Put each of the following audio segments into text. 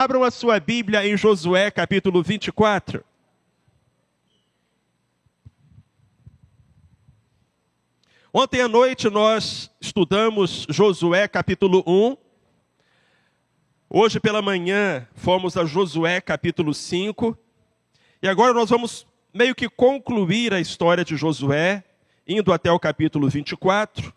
Abram a sua Bíblia em Josué, capítulo 24. Ontem à noite nós estudamos Josué, capítulo 1. Hoje pela manhã fomos a Josué, capítulo 5. E agora nós vamos meio que concluir a história de Josué, indo até o capítulo 24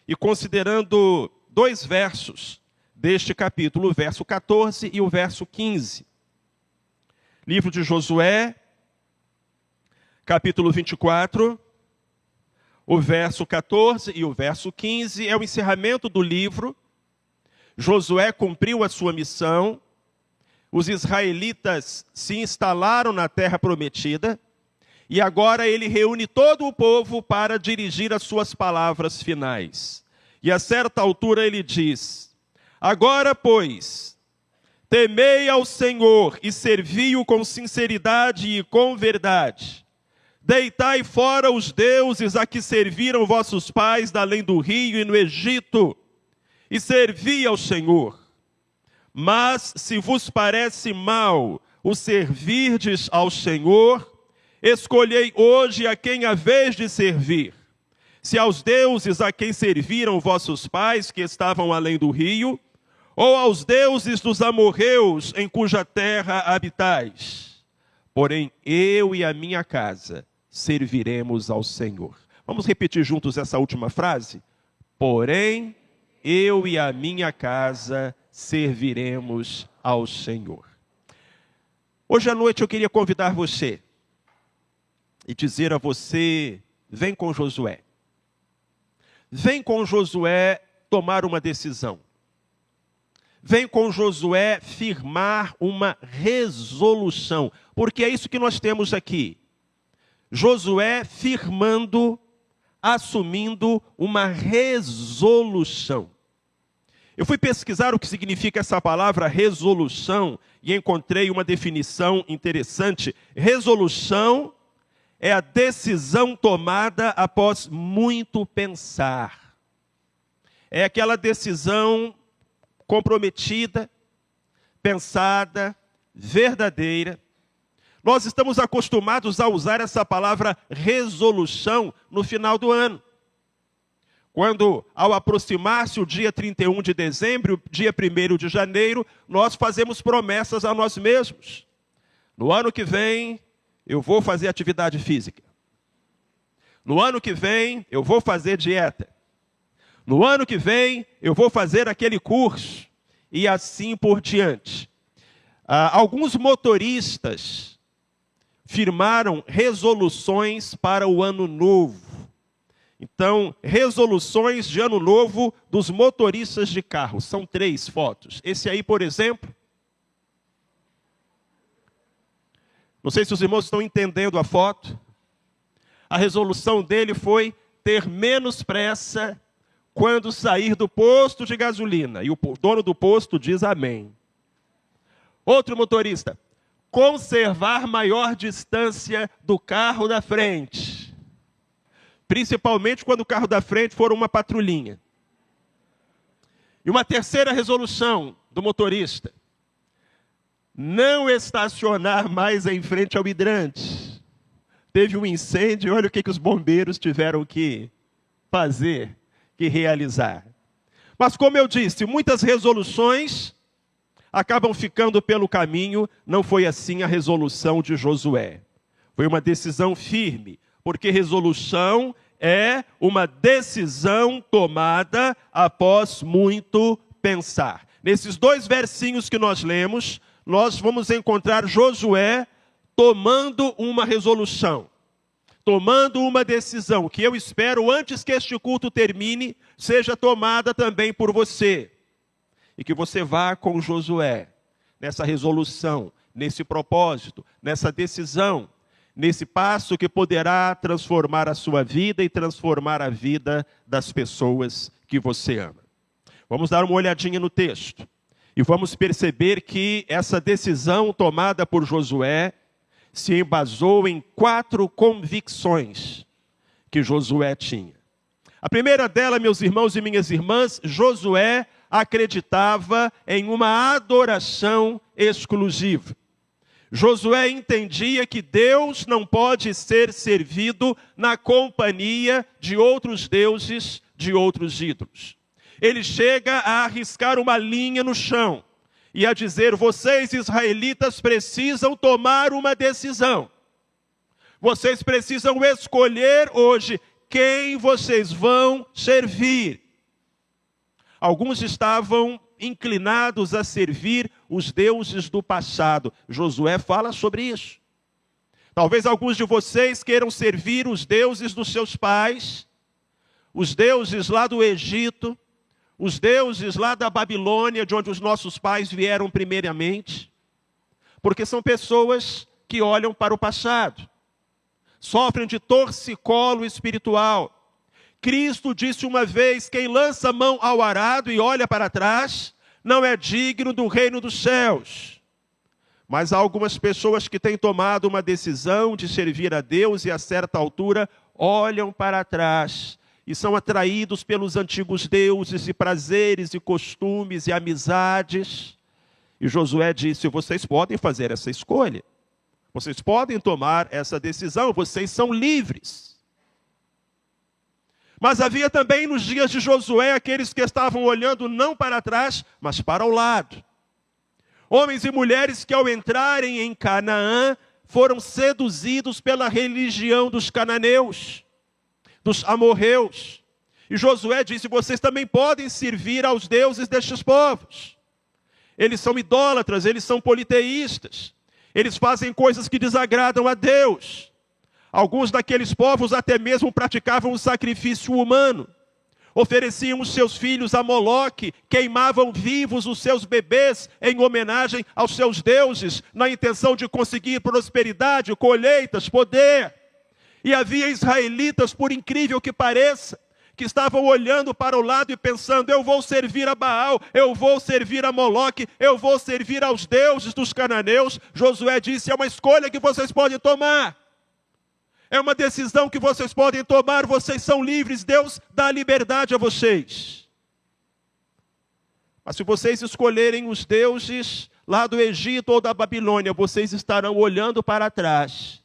e considerando dois versos deste capítulo, o verso 14 e o verso 15. Livro de Josué, capítulo 24, o verso 14 e o verso 15 é o encerramento do livro. Josué cumpriu a sua missão, os israelitas se instalaram na terra prometida, e agora ele reúne todo o povo para dirigir as suas palavras finais. E a certa altura ele diz: agora, pois, temei ao Senhor e servi-o com sinceridade e com verdade. Deitai fora os deuses a que serviram vossos pais da além do rio e no Egito, e servi ao Senhor. Mas se vos parece mal o servirdes ao Senhor, escolhei hoje a quem haveis de servir. Se aos deuses a quem serviram vossos pais, que estavam além do rio, ou aos deuses dos amorreus em cuja terra habitais. Porém, eu e a minha casa serviremos ao Senhor. Vamos repetir juntos essa última frase? Porém, eu e a minha casa serviremos ao Senhor. Hoje à noite eu queria convidar você e dizer a você: vem com Josué. Vem com Josué tomar uma decisão. Vem com Josué firmar uma resolução, porque é isso que nós temos aqui. Josué firmando, assumindo uma resolução. Eu fui pesquisar o que significa essa palavra resolução e encontrei uma definição interessante. Resolução é a decisão tomada após muito pensar. É aquela decisão comprometida, pensada, verdadeira. Nós estamos acostumados a usar essa palavra resolução no final do ano. Quando, ao aproximar-se o dia 31 de dezembro, o dia 1º de janeiro, nós fazemos promessas a nós mesmos. No ano que vem, eu vou fazer atividade física. No ano que vem, eu vou fazer dieta. No ano que vem, eu vou fazer aquele curso. E assim por diante. Alguns motoristas firmaram resoluções para o ano novo. Então, resoluções de ano novo dos motoristas de carro. São 3 fotos. Esse aí, por exemplo. Não sei se os irmãos estão entendendo a foto. A resolução dele foi ter menos pressa quando sair do posto de gasolina. E o dono do posto diz amém. Outro motorista: conservar maior distância do carro da frente. Principalmente quando o carro da frente for uma patrulhinha. E uma terceira resolução do motorista: não estacionar mais em frente ao hidrante. Teve um incêndio e olha o que os bombeiros tiveram que fazer, que realizar. Mas como eu disse, muitas resoluções acabam ficando pelo caminho. Não foi assim a resolução de Josué. Foi uma decisão firme, porque resolução é uma decisão tomada após muito pensar. Nesses 2 versinhos que nós lemos, nós vamos encontrar Josué tomando uma resolução, tomando uma decisão, que eu espero, antes que este culto termine, seja tomada também por você. E que você vá com Josué, nessa resolução, nesse propósito, nessa decisão, nesse passo que poderá transformar a sua vida e transformar a vida das pessoas que você ama. Vamos dar uma olhadinha no texto. E vamos perceber que essa decisão tomada por Josué se embasou em 4 convicções que Josué tinha. A primeira dela, meus irmãos e minhas irmãs, Josué acreditava em uma adoração exclusiva. Josué entendia que Deus não pode ser servido na companhia de outros deuses, de outros ídolos. Ele chega a arriscar uma linha no chão e a dizer: vocês israelitas precisam tomar uma decisão. Vocês precisam escolher hoje quem vocês vão servir. Alguns estavam inclinados a servir os deuses do passado. Josué fala sobre isso. Talvez alguns de vocês queiram servir os deuses dos seus pais, os deuses lá do Egito, os deuses lá da Babilônia, de onde os nossos pais vieram primeiramente, porque são pessoas que olham para o passado, sofrem de torcicolo espiritual. Cristo disse uma vez: quem lança a mão ao arado e olha para trás, não é digno do reino dos céus. Mas há algumas pessoas que têm tomado uma decisão de servir a Deus e a certa altura olham para trás e são atraídos pelos antigos deuses e prazeres e costumes e amizades. E Josué disse: vocês podem fazer essa escolha. Vocês podem tomar essa decisão, vocês são livres. Mas havia também nos dias de Josué aqueles que estavam olhando não para trás, mas para o lado. Homens e mulheres que ao entrarem em Canaã foram seduzidos pela religião dos cananeus, dos amorreus. E Josué disse: vocês também podem servir aos deuses destes povos. Eles são idólatras, eles são politeístas. Eles fazem coisas que desagradam a Deus. Alguns daqueles povos até mesmo praticavam o sacrifício humano. Ofereciam os seus filhos a Moloque, queimavam vivos os seus bebês em homenagem aos seus deuses, na intenção de conseguir prosperidade, colheitas, poder. E havia israelitas, por incrível que pareça, que estavam olhando para o lado e pensando: eu vou servir a Baal, eu vou servir a Moloque, eu vou servir aos deuses dos cananeus. Josué disse: é uma escolha que vocês podem tomar. É uma decisão que vocês podem tomar, vocês são livres, Deus dá liberdade a vocês. Mas se vocês escolherem os deuses lá do Egito ou da Babilônia, vocês estarão olhando para trás.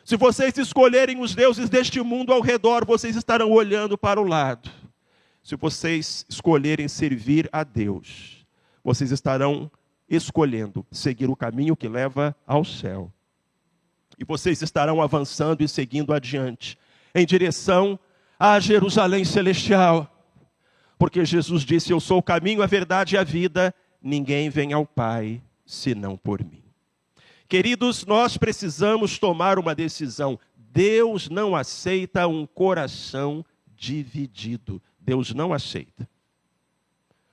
Se vocês escolherem os deuses deste mundo ao redor, vocês estarão olhando para o lado. Se vocês escolherem servir a Deus, vocês estarão escolhendo seguir o caminho que leva ao céu. E vocês estarão avançando e seguindo adiante, em direção a Jerusalém celestial. Porque Jesus disse: eu sou o caminho, a verdade e a vida. Ninguém vem ao Pai, senão por mim. Queridos, nós precisamos tomar uma decisão. Deus não aceita um coração dividido. Deus não aceita.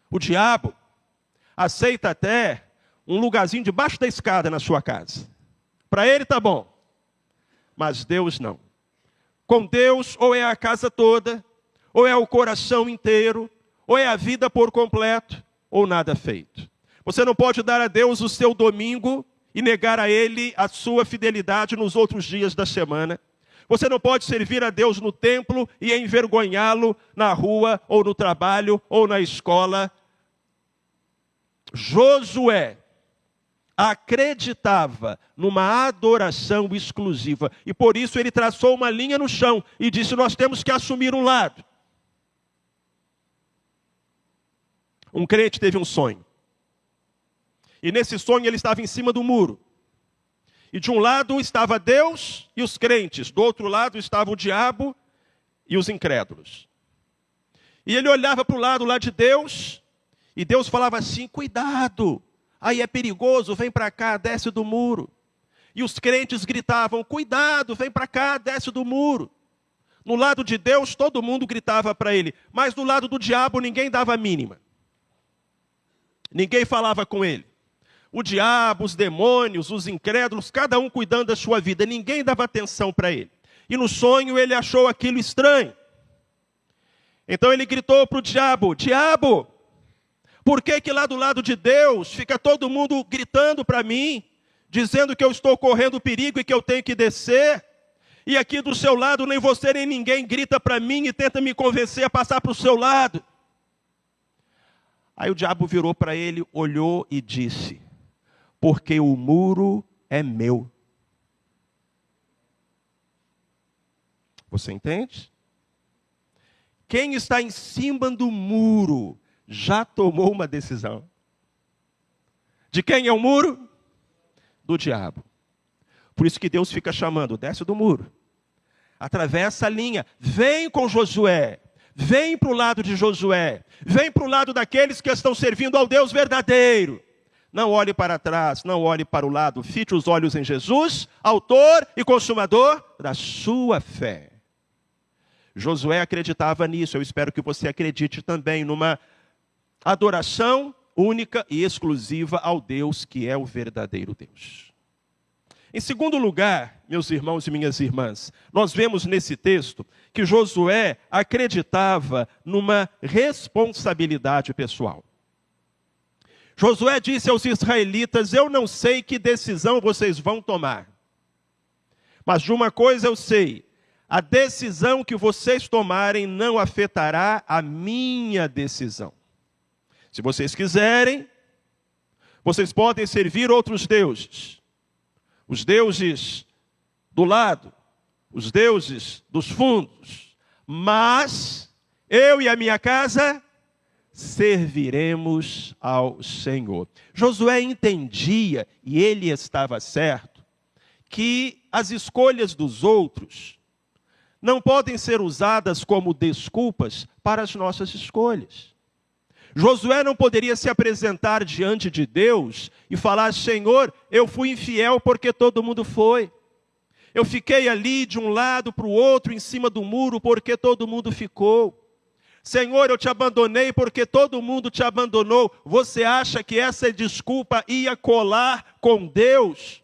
O diabo aceita até um lugarzinho debaixo da escada na sua casa. Para ele está bom. Mas Deus não. Com Deus, ou é a casa toda, ou é o coração inteiro, ou é a vida por completo, ou nada feito. Você não pode dar a Deus o seu domingo e negar a Ele a sua fidelidade nos outros dias da semana. Você não pode servir a Deus no templo e envergonhá-lo na rua, ou no trabalho, ou na escola. Josué acreditava numa adoração exclusiva. E por isso ele traçou uma linha no chão e disse: nós temos que assumir um lado. Um crente teve um sonho. E nesse sonho ele estava em cima do muro. E de um lado estava Deus e os crentes. Do outro lado estava o diabo e os incrédulos. E ele olhava para o lado lá de Deus. E Deus falava assim: cuidado. Aí é perigoso, vem para cá, desce do muro. E os crentes gritavam: cuidado, vem para cá, desce do muro. No lado de Deus, todo mundo gritava para ele. Mas do lado do diabo, ninguém dava a mínima. Ninguém falava com ele. O diabo, os demônios, os incrédulos, cada um cuidando da sua vida. Ninguém dava atenção para ele. E no sonho ele achou aquilo estranho. Então ele gritou para o diabo: diabo, por que lá do lado de Deus fica todo mundo gritando para mim, dizendo que eu estou correndo perigo e que eu tenho que descer? E aqui do seu lado nem você nem ninguém grita para mim e tenta me convencer a passar para o seu lado. Aí o diabo virou para ele, olhou e disse: porque o muro é meu. Você entende? Quem está em cima do muro já tomou uma decisão. De quem é o muro? Do diabo. Por isso que Deus fica chamando: desce do muro, atravessa a linha, vem com Josué, vem para o lado de Josué, vem para o lado daqueles que estão servindo ao Deus verdadeiro. Não olhe para trás, não olhe para o lado, fite os olhos em Jesus, autor e consumador da sua fé. Josué acreditava nisso, eu espero que você acredite também numa adoração única e exclusiva ao Deus que é o verdadeiro Deus. Em segundo lugar, meus irmãos e minhas irmãs, nós vemos nesse texto que Josué acreditava numa responsabilidade pessoal. Josué disse aos israelitas: eu não sei que decisão vocês vão tomar, mas de uma coisa eu sei: a decisão que vocês tomarem não afetará a minha decisão. Se vocês quiserem, vocês podem servir outros deuses. Os deuses do lado, os deuses dos fundos. Mas eu e a minha casa serviremos ao Senhor. Josué entendia, e ele estava certo, que as escolhas dos outros não podem ser usadas como desculpas para as nossas escolhas. Josué não poderia se apresentar diante de Deus e falar: Senhor, eu fui infiel porque todo mundo foi. Eu fiquei ali de um lado para o outro em cima do muro porque todo mundo ficou. Senhor, eu te abandonei porque todo mundo te abandonou. Você acha que essa desculpa ia colar com Deus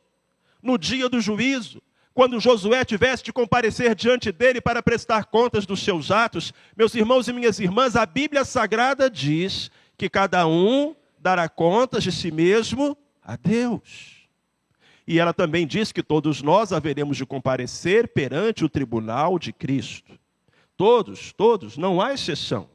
no dia do juízo? Quando Josué tivesse de comparecer diante dele para prestar contas dos seus atos? Meus irmãos e minhas irmãs, a Bíblia Sagrada diz que cada um dará contas de si mesmo a Deus. E ela também diz que todos nós haveremos de comparecer perante o tribunal de Cristo. Todos, não há exceção.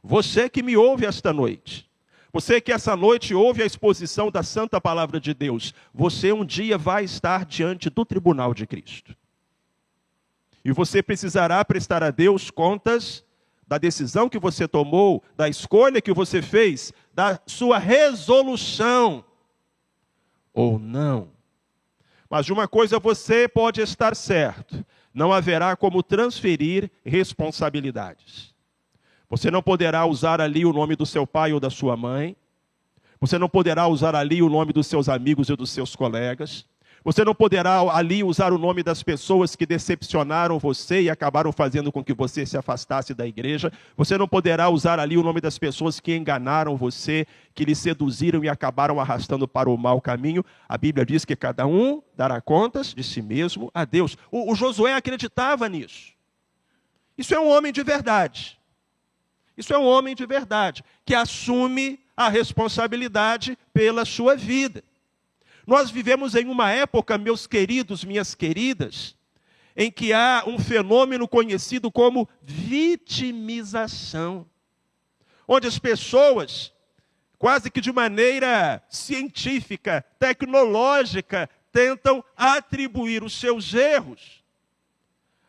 Você que me ouve esta noite, você que essa noite ouve a exposição da Santa Palavra de Deus, você um dia vai estar diante do tribunal de Cristo. E você precisará prestar a Deus contas da decisão que você tomou, da escolha que você fez, da sua resolução ou não. Mas de uma coisa você pode estar certo: não haverá como transferir responsabilidades. Você não poderá usar ali o nome do seu pai ou da sua mãe. Você não poderá usar ali o nome dos seus amigos e dos seus colegas. Você não poderá ali usar o nome das pessoas que decepcionaram você e acabaram fazendo com que você se afastasse da igreja. Você não poderá usar ali o nome das pessoas que enganaram você, que lhe seduziram e acabaram arrastando para o mau caminho. A Bíblia diz que cada um dará contas de si mesmo a Deus. O Josué acreditava nisso. Isso é um homem de verdade. Isso é um homem de verdade, que assume a responsabilidade pela sua vida. Nós vivemos em uma época, meus queridos, minhas queridas, em que há um fenômeno conhecido como vitimização, onde as pessoas, quase que de maneira científica, tecnológica, tentam atribuir os seus erros,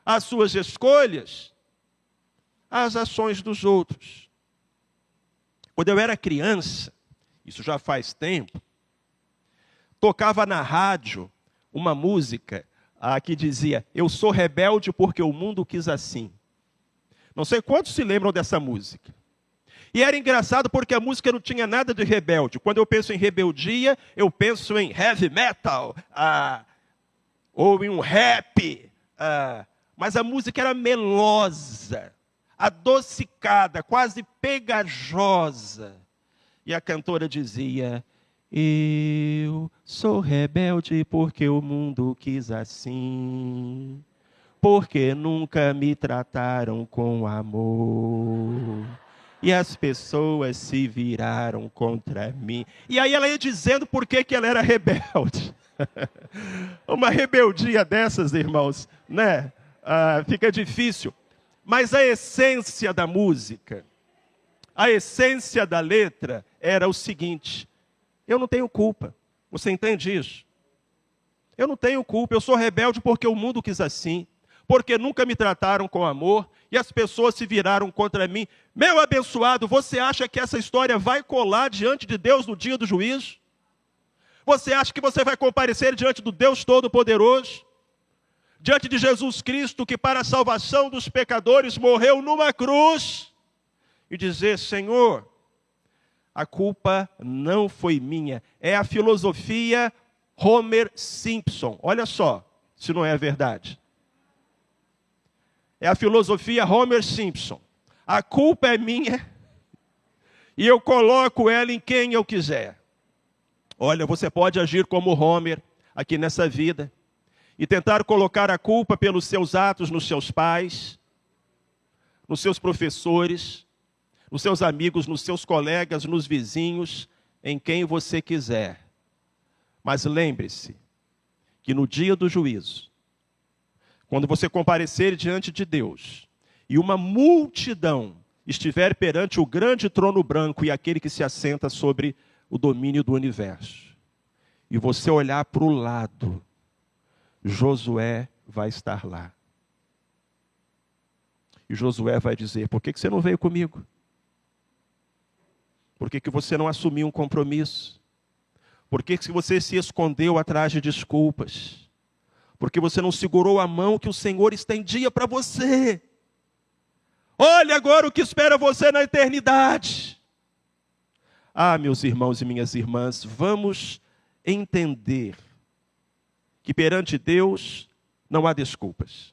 as suas escolhas, às ações dos outros. Quando eu era criança, isso já faz tempo, tocava na rádio uma música que dizia: eu sou rebelde porque o mundo quis assim. Não sei quantos se lembram dessa música. E era engraçado porque a música não tinha nada de rebelde. Quando eu penso em rebeldia, eu penso em heavy metal, ou em um rap. Mas a música era melosa, adocicada, quase pegajosa. E a cantora dizia: eu sou rebelde porque o mundo quis assim, porque nunca me trataram com amor, e as pessoas se viraram contra mim. E aí ela ia dizendo por que ela era rebelde. Uma rebeldia dessas, irmãos, né? Fica difícil. Mas a essência da música a essência da letra era o seguinte: eu não tenho culpa. Você entende isso? Eu não tenho culpa, eu sou rebelde porque o mundo quis assim, porque nunca me trataram com amor e as pessoas se viraram contra mim. Meu abençoado, você acha que essa história vai colar diante de Deus no dia do juízo? Você acha que você vai comparecer diante do Deus Todo-Poderoso? Diante de Jesus Cristo, que para a salvação dos pecadores morreu numa cruz, e dizer: Senhor, a culpa não foi minha. É a filosofia Homer Simpson. Olha só, se não é verdade. É a filosofia Homer Simpson. A culpa é minha e eu coloco ela em quem eu quiser. Olha, você pode agir como Homer aqui nessa vida e tentar colocar a culpa pelos seus atos nos seus pais, nos seus professores, nos seus amigos, nos seus colegas, nos vizinhos, em quem você quiser. Mas lembre-se que no dia do juízo, quando você comparecer diante de Deus e uma multidão estiver perante o grande trono branco e aquele que se assenta sobre o domínio do universo, e você olhar para o lado, Josué vai estar lá. E Josué vai dizer: por que você não veio comigo? Por que você não assumiu um compromisso? Por que você se escondeu atrás de desculpas? Por que você não segurou a mão que o Senhor estendia para você? Olha agora o que espera você na eternidade. Ah, meus irmãos e minhas irmãs, vamos entender que perante Deus não há desculpas.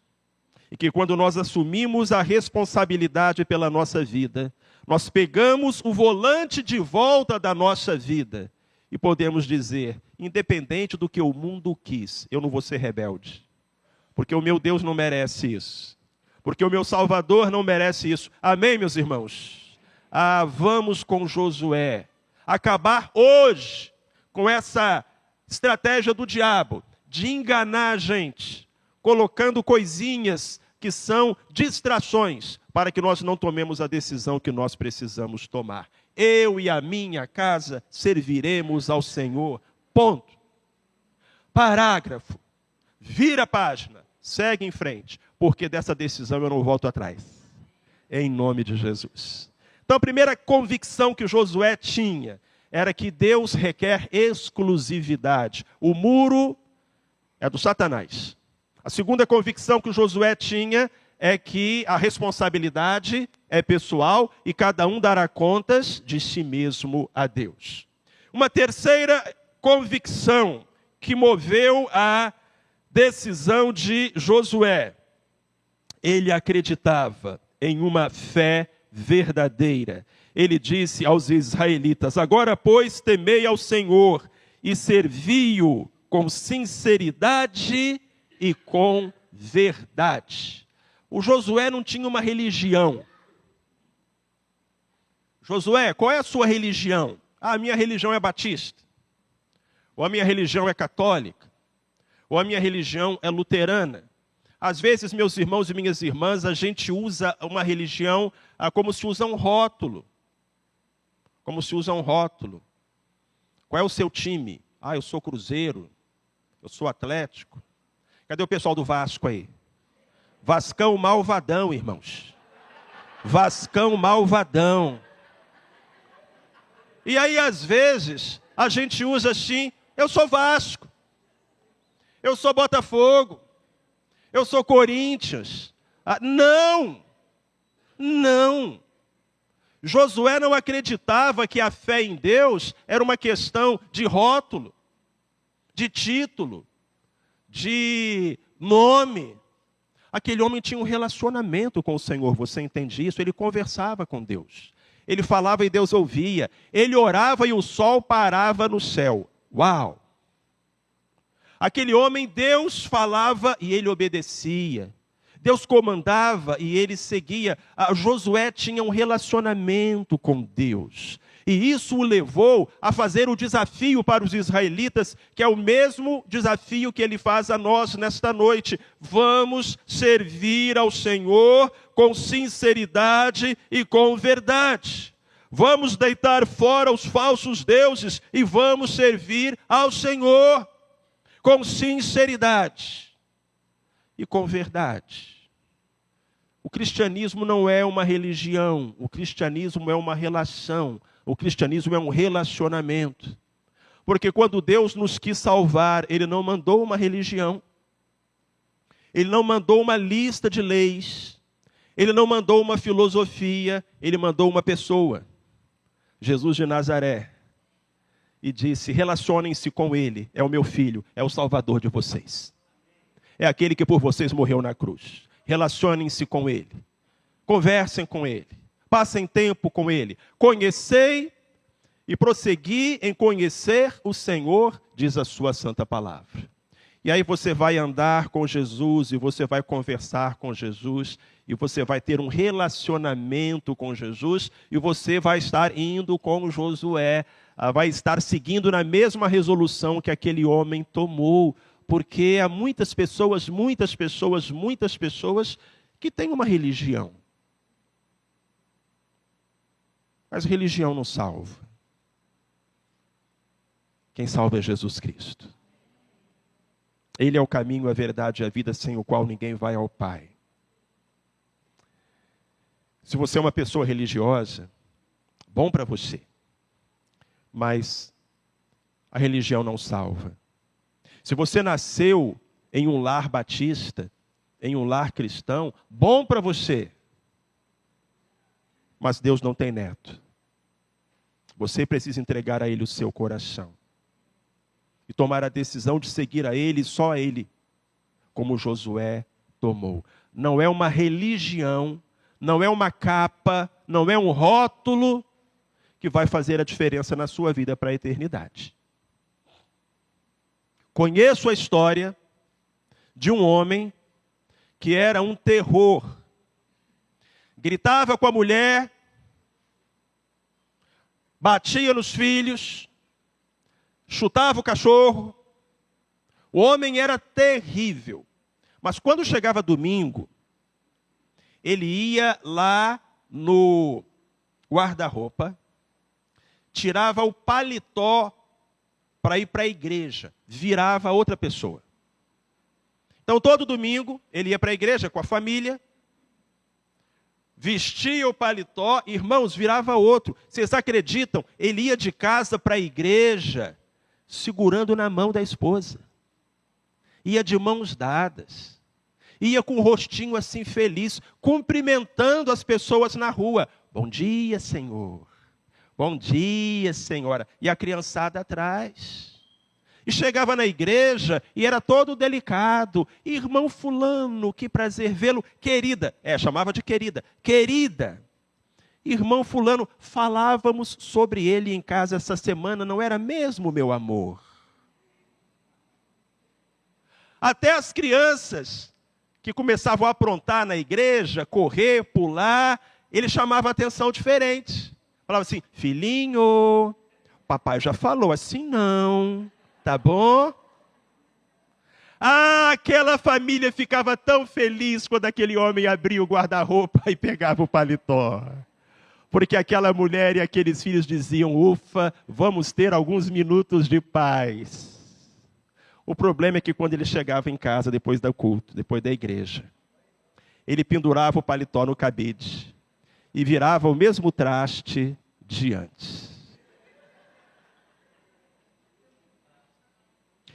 E que quando nós assumimos a responsabilidade pela nossa vida, nós pegamos o volante de volta da nossa vida e podemos dizer: independente do que o mundo quis, eu não vou ser rebelde. Porque o meu Deus não merece isso. Porque o meu Salvador não merece isso. Amém, meus irmãos? Ah, vamos com Josué acabar hoje com essa estratégia do diabo de enganar a gente, colocando coisinhas que são distrações para que nós não tomemos a decisão que nós precisamos tomar. Eu e a minha casa serviremos ao Senhor. Ponto. Parágrafo. Vira a página. Segue em frente. Porque dessa decisão eu não volto atrás. Em nome de Jesus. Então a primeira convicção que Josué tinha era que Deus requer exclusividade. O muro é do Satanás. A segunda convicção que o Josué tinha é que a responsabilidade é pessoal e cada um dará contas de si mesmo a Deus. Uma terceira convicção que moveu a decisão de Josué: ele acreditava em uma fé verdadeira. Ele disse aos israelitas: agora, pois, temei ao Senhor e servi-o com sinceridade e com verdade. O Josué não tinha uma religião. Josué, qual é a sua religião? Ah, a minha religião é batista. Ou a minha religião é católica. Ou a minha religião é luterana. Às vezes, meus irmãos e minhas irmãs, a gente usa uma religião como se usa um rótulo. Como se usa um rótulo. Qual é o seu time? Ah, eu sou Cruzeiro. Eu sou Atlético. Cadê o pessoal do Vasco aí? Vascão malvadão, irmãos. Vascão malvadão. E aí, às vezes, a gente usa assim: eu sou Vasco. Eu sou Botafogo. Eu sou Corinthians. Ah, não! Não! Josué não acreditava que a fé em Deus era uma questão de rótulo, de título, de nome. Aquele homem tinha um relacionamento com o Senhor, você entende isso? Ele conversava com Deus. Ele falava e Deus ouvia. Ele orava e o sol parava no céu. Uau! Aquele homem, Deus falava e ele obedecia. Deus comandava e ele seguia. Josué tinha um relacionamento com Deus. E isso o levou a fazer o desafio para os israelitas, que é o mesmo desafio que ele faz a nós nesta noite. Vamos servir ao Senhor com sinceridade e com verdade. Vamos deitar fora os falsos deuses e vamos servir ao Senhor com sinceridade e com verdade. O cristianismo não é uma religião, o cristianismo é uma relação, o cristianismo é um relacionamento. Porque quando Deus nos quis salvar, Ele não mandou uma religião, Ele não mandou uma lista de leis, Ele não mandou uma filosofia, Ele mandou uma pessoa, Jesus de Nazaré, e disse: relacionem-se com Ele, é o meu filho, é o Salvador de vocês. É aquele que por vocês morreu na cruz. Relacionem-se com Ele, conversem com Ele, passem tempo com Ele. Conhecei e prossegui em conhecer o Senhor, diz a sua santa palavra. E aí você vai andar com Jesus, e você vai conversar com Jesus, e você vai ter um relacionamento com Jesus, e você vai estar indo com Josué, vai estar seguindo na mesma resolução que aquele homem tomou, porque há muitas pessoas que têm uma religião. Mas religião não salva. Quem salva é Jesus Cristo. Ele é o caminho, a verdade e a vida, sem o qual ninguém vai ao Pai. Se você é uma pessoa religiosa, bom para você. Mas a religião não salva. Se você nasceu em um lar batista, em um lar cristão, bom para você. Mas Deus não tem neto. Você precisa entregar a Ele o seu coração. E tomar a decisão de seguir a Ele, só a Ele, como Josué tomou. Não é uma religião, não é uma capa, não é um rótulo que vai fazer a diferença na sua vida para a eternidade. Conheço a história de um homem que era um terror. Gritava com a mulher, batia nos filhos, chutava o cachorro. O homem era terrível. Mas quando chegava domingo, ele ia lá no guarda-roupa, tirava o paletó para ir para a igreja, virava outra pessoa. Então, todo domingo, ele ia para a igreja com a família, vestia o paletó, irmãos, virava outro. Vocês acreditam? Ele ia de casa para a igreja, segurando na mão da esposa. Ia de mãos dadas. Ia com o rostinho assim feliz, cumprimentando as pessoas na rua. Bom dia, Senhor. Bom dia, senhora. E a criançada atrás. E chegava na igreja e era todo delicado. Irmão fulano, que prazer vê-lo. Querida, chamava de querida. Querida, irmão fulano, falávamos sobre ele em casa essa semana, não era mesmo, meu amor? Até as crianças que começavam a aprontar na igreja, correr, pular, ele chamava atenção diferente. Falava assim: filhinho, papai já falou assim não, tá bom? Ah, aquela família ficava tão feliz quando aquele homem abria o guarda-roupa e pegava o paletó. Porque aquela mulher e aqueles filhos diziam: ufa, vamos ter alguns minutos de paz. O problema é que quando ele chegava em casa, depois do culto, depois da igreja, ele pendurava o paletó no cabide e virava o mesmo traste de antes.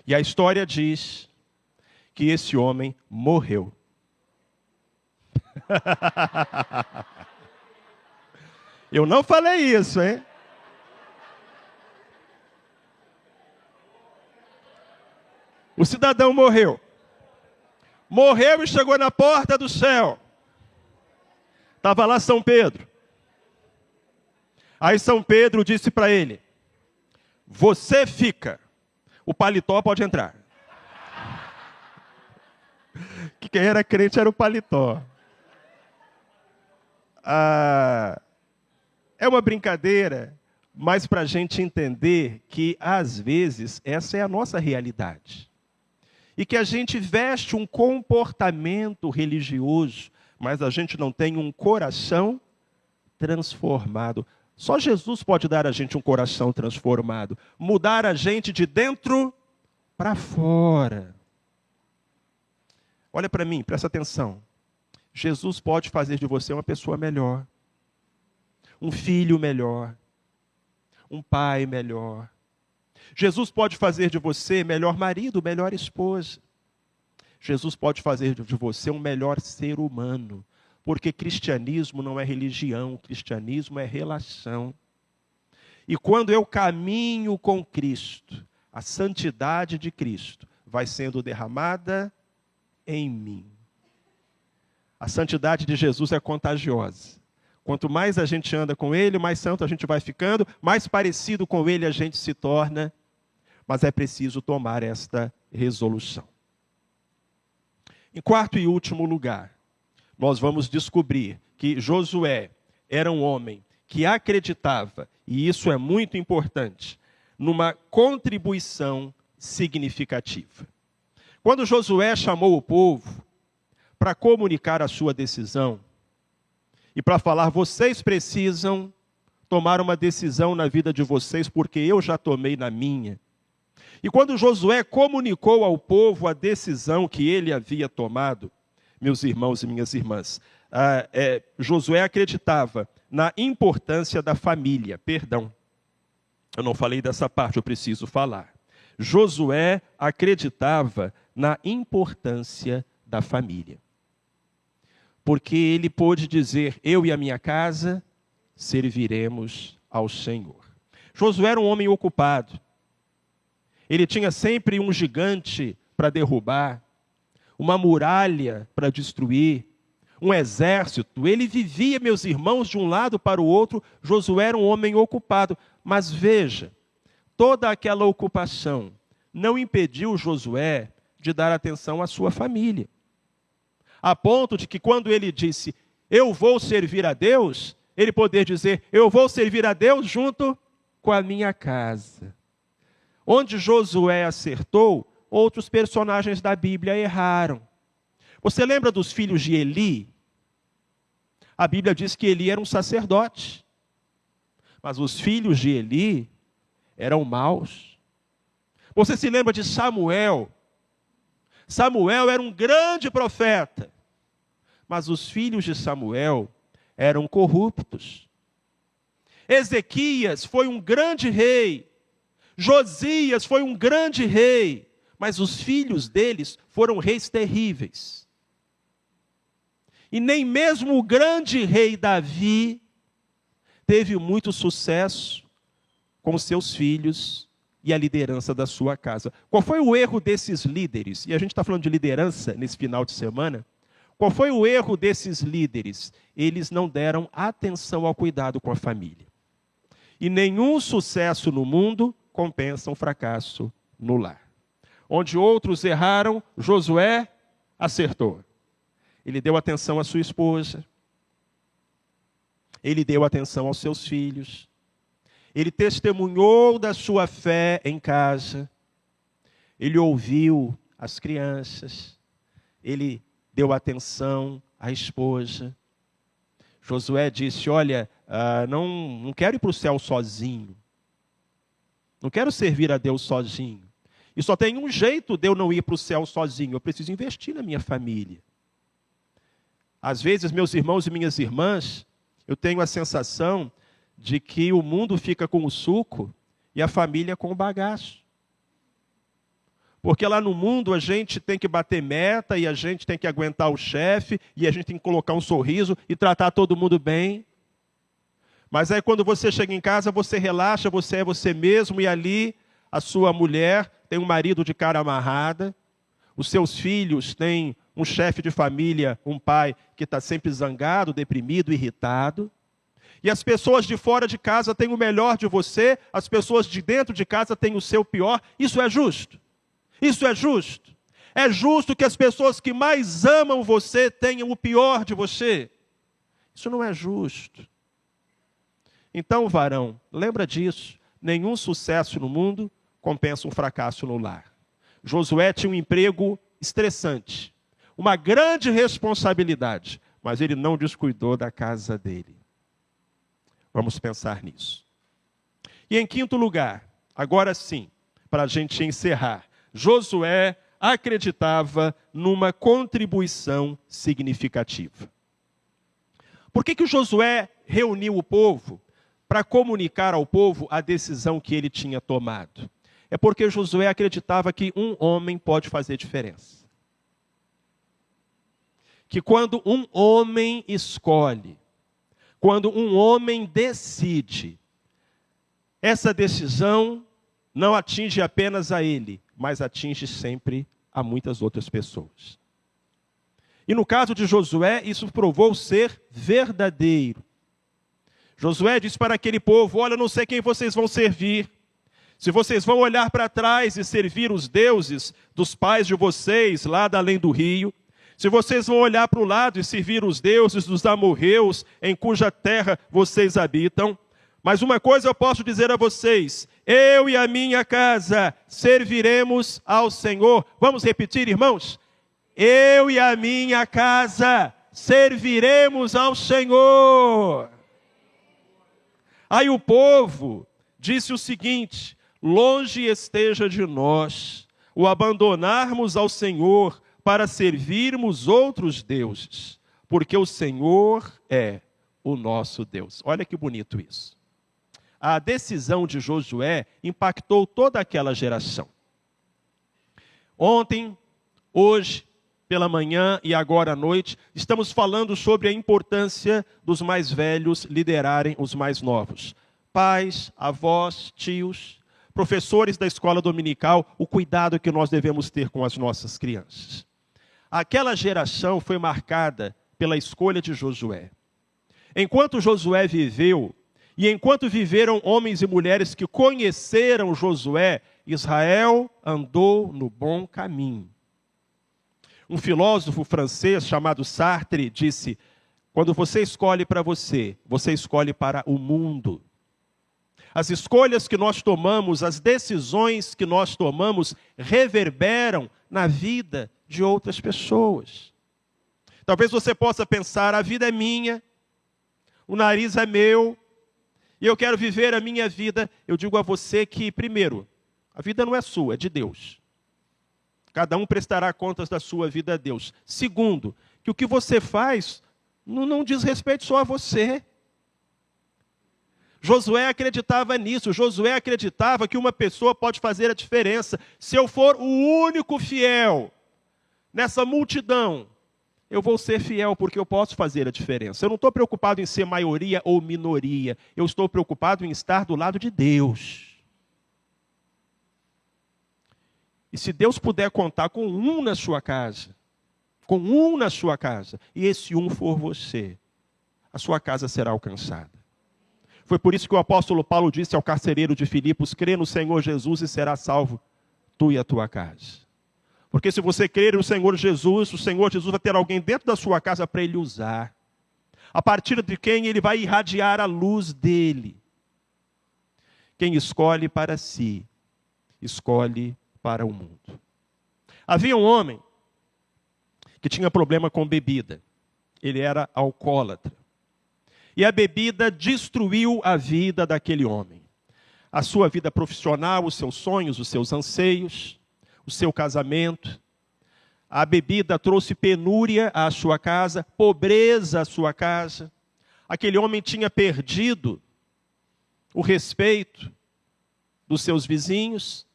E a história diz que esse homem morreu. Eu não falei isso, hein? O cidadão morreu. Morreu e chegou na porta do céu. Estava lá São Pedro. Aí São Pedro disse para ele: você fica, o paletó pode entrar. Que quem era crente era o paletó. É uma brincadeira, mas para a gente entender que, às vezes, essa é a nossa realidade. E que a gente veste um comportamento religioso, mas a gente não tem um coração transformado. Só Jesus pode dar a gente um coração transformado, mudar a gente de dentro para fora. Olha para mim, presta atenção. Jesus pode fazer de você uma pessoa melhor, um filho melhor, um pai melhor. Jesus pode fazer de você melhor marido, melhor esposa. Jesus pode fazer de você um melhor ser humano, porque cristianismo não é religião, cristianismo é relação. E quando eu caminho com Cristo, a santidade de Cristo vai sendo derramada em mim. A santidade de Jesus é contagiosa. Quanto mais a gente anda com Ele, mais santo a gente vai ficando, mais parecido com Ele a gente se torna. Mas é preciso tomar esta resolução. Em quarto e último lugar, nós vamos descobrir que Josué era um homem que acreditava, e isso é muito importante, numa contribuição significativa. Quando Josué chamou o povo para comunicar a sua decisão e para falar, vocês precisam tomar uma decisão na vida de vocês, porque eu já tomei na minha. E quando Josué comunicou ao povo a decisão que ele havia tomado, meus irmãos e minhas irmãs, Josué acreditava na importância da família. Perdão, eu não falei dessa parte, eu preciso falar. Josué acreditava na importância da família. Porque ele pôde dizer, eu e a minha casa serviremos ao Senhor. Josué era um homem ocupado. Ele tinha sempre um gigante para derrubar, uma muralha para destruir, um exército. Ele vivia, meus irmãos, de um lado para o outro. Josué era um homem ocupado. Mas veja, toda aquela ocupação não impediu Josué de dar atenção à sua família. A ponto de que quando ele disse, eu vou servir a Deus, ele poder dizer, eu vou servir a Deus junto com a minha casa. Onde Josué acertou, outros personagens da Bíblia erraram. Você lembra dos filhos de Eli? A Bíblia diz que Eli era um sacerdote. Mas os filhos de Eli eram maus. Você se lembra de Samuel? Samuel era um grande profeta. Mas os filhos de Samuel eram corruptos. Ezequias foi um grande rei. Josias foi um grande rei. Mas os filhos deles foram reis terríveis. E nem mesmo o grande rei Davi teve muito sucesso com seus filhos e a liderança da sua casa. Qual foi o erro desses líderes? E a gente está falando de liderança nesse final de semana. Qual foi o erro desses líderes? Eles não deram atenção ao cuidado com a família. E nenhum sucesso no mundo compensa um fracasso no lar. Onde outros erraram, Josué acertou. Ele deu atenção à sua esposa. Ele deu atenção aos seus filhos. Ele testemunhou da sua fé em casa. Ele ouviu as crianças. Ele deu atenção à esposa. Josué disse, olha, não quero ir para o céu sozinho. Não quero servir a Deus sozinho. E só tem um jeito de eu não ir para o céu sozinho. Eu preciso investir na minha família. Às vezes, meus irmãos e minhas irmãs, eu tenho a sensação de que o mundo fica com o suco e a família com o bagaço. Porque lá no mundo a gente tem que bater meta e a gente tem que aguentar o chefe e a gente tem que colocar um sorriso e tratar todo mundo bem. Mas aí quando você chega em casa, você relaxa, você é você mesmo e ali a sua mulher tem um marido de cara amarrada, os seus filhos têm um chefe de família, um pai que está sempre zangado, deprimido, irritado. E as pessoas de fora de casa têm o melhor de você, as pessoas de dentro de casa têm o seu pior. Isso é justo? Isso é justo? É justo que as pessoas que mais amam você tenham o pior de você? Isso não é justo. Então, varão, lembra disso. Nenhum sucesso no mundo compensa um fracasso no lar. Josué tinha um emprego estressante, uma grande responsabilidade, mas ele não descuidou da casa dele. Vamos pensar nisso. E em quinto lugar, agora sim, para a gente encerrar, Josué acreditava numa contribuição significativa. Por que o Josué reuniu o povo para comunicar ao povo a decisão que ele tinha tomado? É porque Josué acreditava que um homem pode fazer diferença. Que quando um homem escolhe, quando um homem decide, essa decisão não atinge apenas a ele, mas atinge sempre a muitas outras pessoas. E no caso de Josué, isso provou ser verdadeiro. Josué disse para aquele povo: olha, eu não sei quem vocês vão servir. Se vocês vão olhar para trás e servir os deuses dos pais de vocês, lá da além do rio, se vocês vão olhar para o lado e servir os deuses dos amorreus, em cuja terra vocês habitam, mas uma coisa eu posso dizer a vocês: eu e a minha casa serviremos ao Senhor. Vamos repetir, irmãos? Eu e a minha casa serviremos ao Senhor. Aí o povo disse o seguinte: longe esteja de nós o abandonarmos ao Senhor para servirmos outros deuses, porque o Senhor é o nosso Deus. Olha que bonito isso. A decisão de Josué impactou toda aquela geração. Ontem, hoje, pela manhã e agora à noite, estamos falando sobre a importância dos mais velhos liderarem os mais novos. Pais, avós, tios, professores da escola dominical, o cuidado que nós devemos ter com as nossas crianças. Aquela geração foi marcada pela escolha de Josué. Enquanto Josué viveu, e enquanto viveram homens e mulheres que conheceram Josué, Israel andou no bom caminho. Um filósofo francês chamado Sartre disse: quando você escolhe para você, você escolhe para o mundo. As escolhas que nós tomamos, as decisões que nós tomamos, reverberam na vida de outras pessoas. Talvez você possa pensar: a vida é minha, o nariz é meu, e eu quero viver a minha vida. Eu digo a você que, primeiro, a vida não é sua, é de Deus. Cada um prestará contas da sua vida a Deus. Segundo, que o que você faz não diz respeito só a você. Josué acreditava nisso. Josué acreditava que uma pessoa pode fazer a diferença. Se eu for o único fiel nessa multidão, eu vou ser fiel porque eu posso fazer a diferença. Eu não estou preocupado em ser maioria ou minoria. Eu estou preocupado em estar do lado de Deus. E se Deus puder contar com um na sua casa, e esse um for você, a sua casa será alcançada. Foi por isso que o apóstolo Paulo disse ao carcereiro de Filipos: crê no Senhor Jesus e será salvo tu e a tua casa. Porque se você crer no Senhor Jesus, o Senhor Jesus vai ter alguém dentro da sua casa para ele usar. A partir de quem ele vai irradiar a luz dele. Quem escolhe para si, escolhe para o mundo. Havia um homem que tinha problema com bebida. Ele era alcoólatra. E a bebida destruiu a vida daquele homem. A sua vida profissional, os seus sonhos, os seus anseios, o seu casamento. A bebida trouxe penúria à sua casa, pobreza à sua casa. Aquele homem tinha perdido o respeito dos seus vizinhos.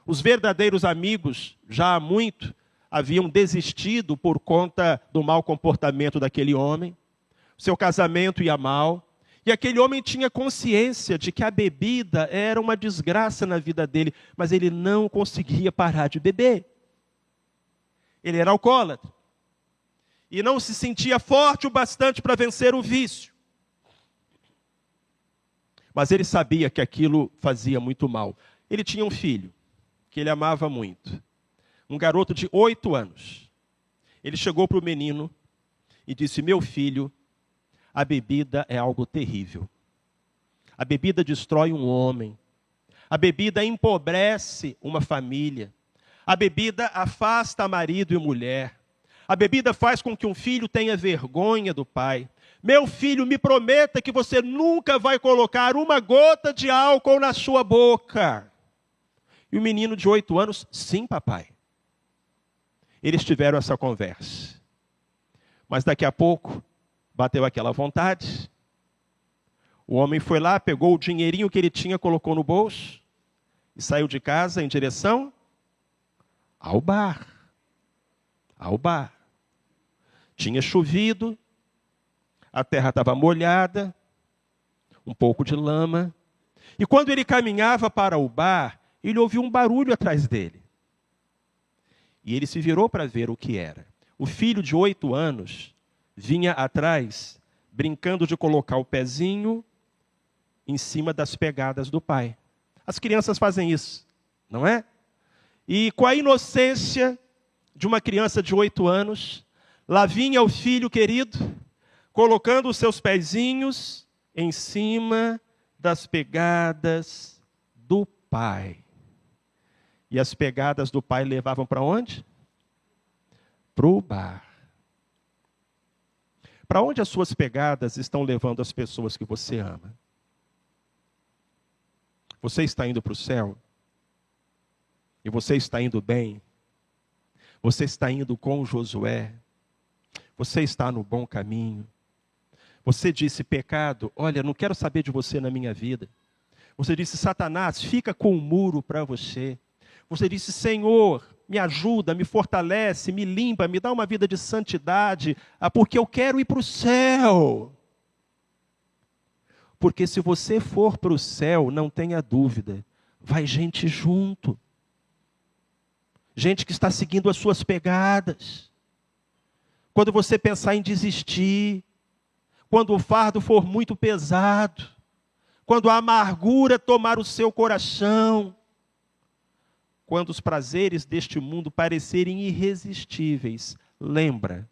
Os verdadeiros amigos, já há muito, haviam desistido por conta do mau comportamento daquele homem. O seu casamento ia mal. E aquele homem tinha consciência de que a bebida era uma desgraça na vida dele, mas ele não conseguia parar de beber. Ele era alcoólatra. E não se sentia forte o bastante para vencer o vício. Mas ele sabia que aquilo fazia muito mal. Ele tinha um filho que ele amava muito. Um garoto de 8 anos. Ele chegou para o menino e disse: meu filho, a bebida é algo terrível. A bebida destrói um homem. A bebida empobrece uma família. A bebida afasta marido e mulher. A bebida faz com que um filho tenha vergonha do pai. Meu filho, me prometa que você nunca vai colocar uma gota de álcool na sua boca. E o menino de 8 anos, sim, papai. Eles tiveram essa conversa. Mas daqui a pouco, bateu aquela vontade. O homem foi lá, pegou o dinheirinho que ele tinha, colocou no bolso e saiu de casa em direção ao bar. Ao bar. Tinha chovido, a terra estava molhada, um pouco de lama. E quando ele caminhava para o bar, ele ouviu um barulho atrás dele. E ele se virou para ver o que era. O filho de 8 anos vinha atrás, brincando de colocar o pezinho em cima das pegadas do pai. As crianças fazem isso, não é? E com a inocência de uma criança de 8 anos, lá vinha o filho querido, colocando os seus pezinhos em cima das pegadas do pai. E as pegadas do pai levavam para onde? Para o bar. Para onde as suas pegadas estão levando as pessoas que você ama? Você está indo para o céu? E você está indo bem? Você está indo com Josué? Você está no bom caminho? Você disse, pecado, olha, não quero saber de você na minha vida. Você disse, Satanás, fica com o muro para você. Você disse, Senhor, me ajuda, me fortalece, me limpa, me dá uma vida de santidade, porque eu quero ir para o céu. Porque se você for para o céu, não tenha dúvida, vai gente junto. Gente que está seguindo as suas pegadas. Quando você pensar em desistir, quando o fardo for muito pesado, quando a amargura tomar o seu coração, quando os prazeres deste mundo parecerem irresistíveis, lembra,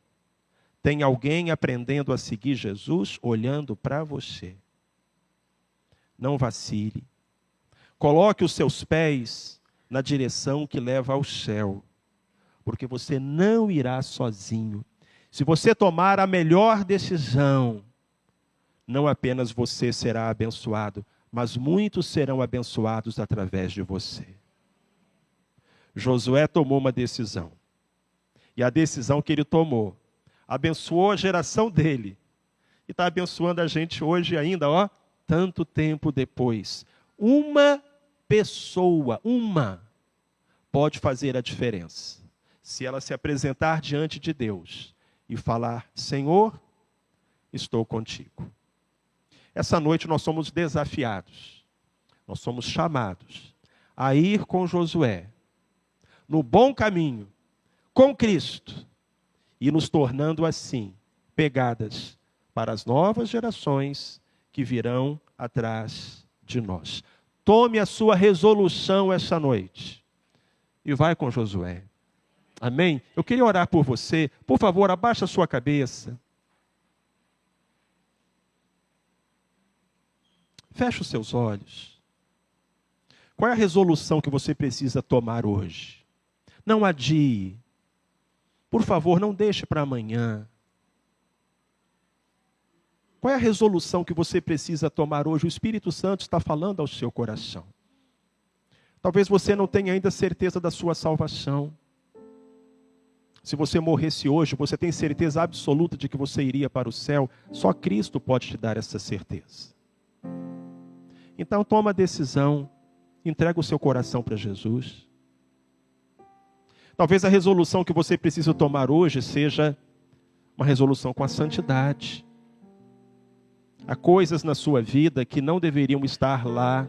tem alguém aprendendo a seguir Jesus, olhando para você. Não vacile. Coloque os seus pés na direção que leva ao céu, porque você não irá sozinho. Se você tomar a melhor decisão, não apenas você será abençoado, mas muitos serão abençoados através de você. Josué tomou uma decisão. E a decisão que ele tomou abençoou a geração dele. E está abençoando a gente hoje ainda, tanto tempo depois. Uma pessoa, pode fazer a diferença. Se ela se apresentar diante de Deus e falar, Senhor, estou contigo. Essa noite nós somos desafiados, nós somos chamados a ir com Josué, no bom caminho, com Cristo, e nos tornando assim, pegadas para as novas gerações que virão atrás de nós. Tome a sua resolução essa noite e vai com Josué. Amém? Eu queria orar por você. Por favor, abaixa a sua cabeça. Feche os seus olhos. Qual é a resolução que você precisa tomar hoje? Não adie. Por favor, não deixe para amanhã. Qual é a resolução que você precisa tomar hoje? O Espírito Santo está falando ao seu coração. Talvez você não tenha ainda certeza da sua salvação. Se você morresse hoje, você tem certeza absoluta de que você iria para o céu? Só Cristo pode te dar essa certeza. Então toma a decisão, entrega o seu coração para Jesus. Talvez a resolução que você precisa tomar hoje seja uma resolução com a santidade. Há coisas na sua vida que não deveriam estar lá.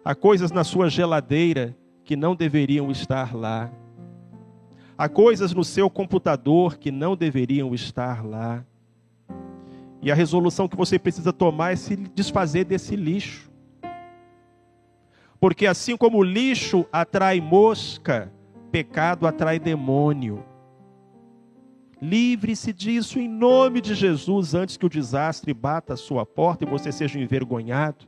Há coisas na sua geladeira que não deveriam estar lá. Há coisas no seu computador que não deveriam estar lá. E a resolução que você precisa tomar é se desfazer desse lixo. Porque assim como o lixo atrai mosca, pecado atrai demônio. Livre-se disso em nome de Jesus, antes que o desastre bata a sua porta e você seja envergonhado.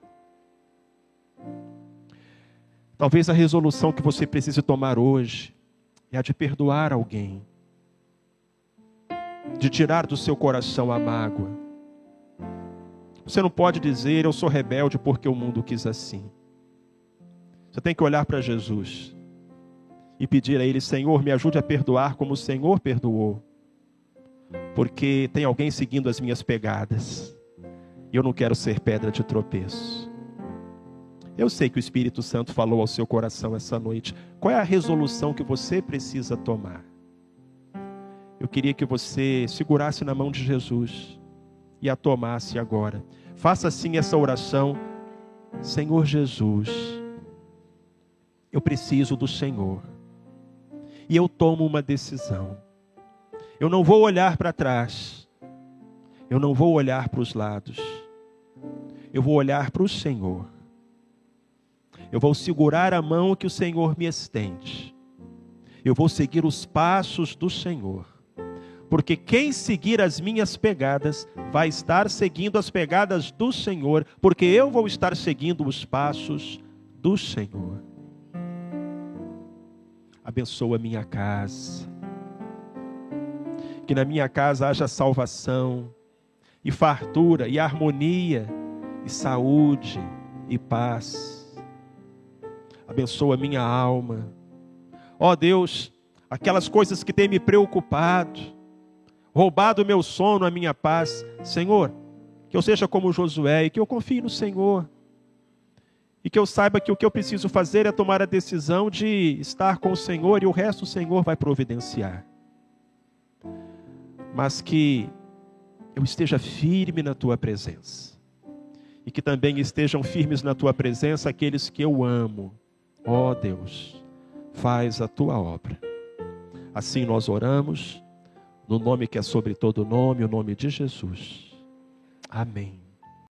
Talvez a resolução que você precise tomar hoje é a de perdoar alguém. de tirar do seu coração a mágoa. Você não pode dizer, eu sou rebelde porque o mundo quis assim. Você tem que olhar para Jesus e pedir a Ele, Senhor, me ajude a perdoar como o Senhor perdoou. Porque tem alguém seguindo as minhas pegadas. E eu não quero ser pedra de tropeço. Eu sei que o Espírito Santo falou ao seu coração essa noite. Qual é a resolução que você precisa tomar? Eu queria que você segurasse na mão de Jesus e a tomasse agora. Faça assim essa oração. Senhor Jesus, eu preciso do Senhor. E eu tomo uma decisão. Eu não vou olhar para trás. Eu não vou olhar para os lados. Eu vou olhar para o Senhor. Eu vou segurar a mão que o Senhor me estende. Eu vou seguir os passos do Senhor. Porque quem seguir as minhas pegadas vai estar seguindo as pegadas do Senhor. Porque eu vou estar seguindo os passos do Senhor. Abençoa a minha casa. Que na minha casa haja salvação, e fartura, e harmonia, e saúde, e paz. Abençoa a minha alma. Ó Deus, aquelas coisas que têm me preocupado, roubado o meu sono, a minha paz. Senhor, que eu seja como Josué, e que eu confie no Senhor. E que eu saiba que o que eu preciso fazer é tomar a decisão de estar com o Senhor, e o resto o Senhor vai providenciar. Mas que eu esteja firme na Tua presença. E que também estejam firmes na Tua presença aqueles que eu amo. Ó Deus, faz a Tua obra. Assim nós oramos, no nome que é sobre todo nome, o nome de Jesus. Amém.